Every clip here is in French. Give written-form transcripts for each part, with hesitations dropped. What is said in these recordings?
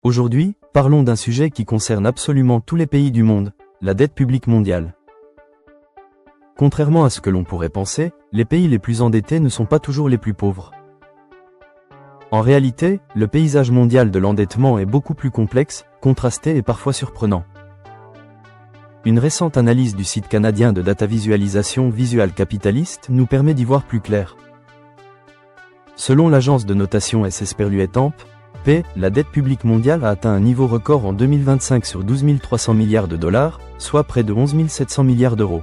Aujourd'hui, parlons d'un sujet qui concerne absolument tous les pays du monde, la dette publique mondiale. Contrairement à ce que l'on pourrait penser, les pays les plus endettés ne sont pas toujours les plus pauvres. En réalité, le paysage mondial de l'endettement est beaucoup plus complexe, contrasté et parfois surprenant. Une récente analyse du site canadien de data visualisation Visual Capitalist nous permet d'y voir plus clair. Selon l'agence de notation S&P P, la dette publique mondiale a atteint un niveau record en 2025 sur 12 300 milliards de dollars, soit près de 11 700 milliards d'euros.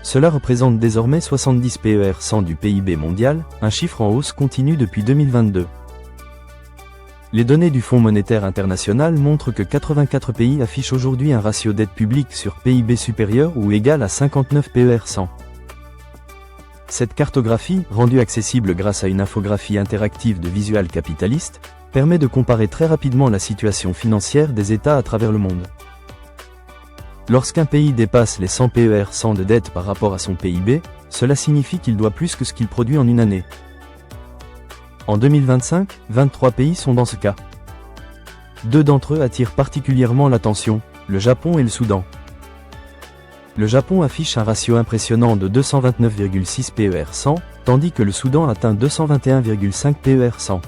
Cela représente désormais 70 PER 100 du PIB mondial, un chiffre en hausse continue depuis 2022. Les données du Fonds monétaire international montrent que 84 pays affichent aujourd'hui un ratio dette publique sur PIB supérieur ou égal à 59 PER 100. Cette cartographie, rendue accessible grâce à une infographie interactive de Visual Capitalist, permet de comparer très rapidement la situation financière des États à travers le monde. Lorsqu'un pays dépasse les 100 PER 100 de dette par rapport à son PIB, cela signifie qu'il doit plus que ce qu'il produit en une année. En 2025, 23 pays sont dans ce cas. Deux d'entre eux attirent particulièrement l'attention, le Japon et le Soudan. Le Japon affiche un ratio impressionnant de 229,6 PER 100, tandis que le Soudan atteint 221,5 PER 100.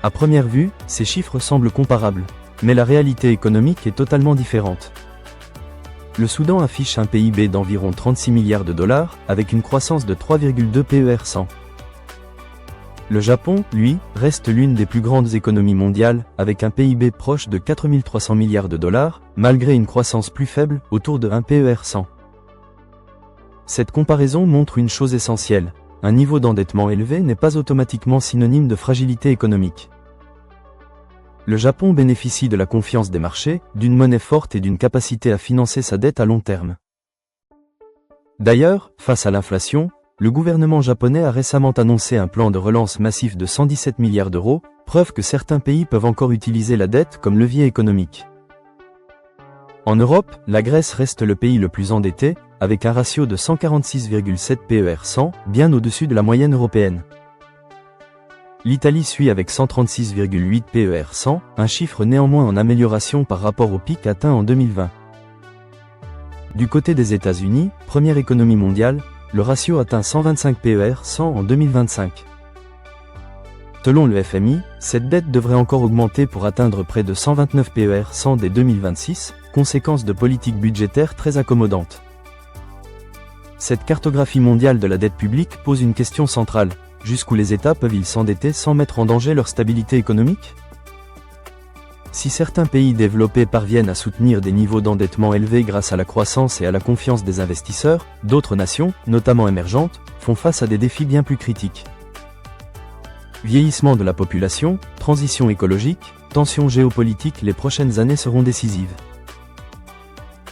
À première vue, ces chiffres semblent comparables, mais la réalité économique est totalement différente. Le Soudan affiche un PIB d'environ 36 milliards de dollars, avec une croissance de 3,2 PER 100. Le Japon, lui, reste l'une des plus grandes économies mondiales, avec un PIB proche de 4 300 milliards de dollars, malgré une croissance plus faible, autour de 1 PER 100. Cette comparaison montre une chose essentielle, un niveau d'endettement élevé n'est pas automatiquement synonyme de fragilité économique. Le Japon bénéficie de la confiance des marchés, d'une monnaie forte et d'une capacité à financer sa dette à long terme. D'ailleurs, face à l'inflation, le gouvernement japonais a récemment annoncé un plan de relance massif de 117 milliards d'euros, preuve que certains pays peuvent encore utiliser la dette comme levier économique. En Europe, la Grèce reste le pays le plus endetté, avec un ratio de 146,7 PER 100, bien au-dessus de la moyenne européenne. L'Italie suit avec 136,8 PER 100, un chiffre néanmoins en amélioration par rapport au pic atteint en 2020. Du côté des États-Unis, première économie mondiale, le ratio atteint 125 PER 100 en 2025. Selon le FMI, cette dette devrait encore augmenter pour atteindre près de 129 PER 100 dès 2026, conséquence de politiques budgétaires très accommodantes. Cette cartographie mondiale de la dette publique pose une question centrale. Jusqu'où les États peuvent-ils s'endetter sans mettre en danger leur stabilité économique? Si certains pays développés parviennent à soutenir des niveaux d'endettement élevés grâce à la croissance et à la confiance des investisseurs, d'autres nations, notamment émergentes, font face à des défis bien plus critiques. Vieillissement de la population, transition écologique, tensions géopolitiques, les prochaines années seront décisives.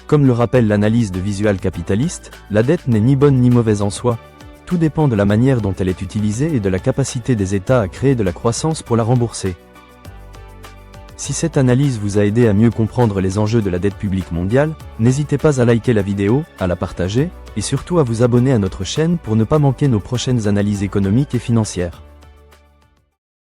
Comme le rappelle l'analyse de Visual Capitalist, la dette n'est ni bonne ni mauvaise en soi. Tout dépend de la manière dont elle est utilisée et de la capacité des États à créer de la croissance pour la rembourser. Si cette analyse vous a aidé à mieux comprendre les enjeux de la dette publique mondiale, n'hésitez pas à liker la vidéo, à la partager, et surtout à vous abonner à notre chaîne pour ne pas manquer nos prochaines analyses économiques et financières.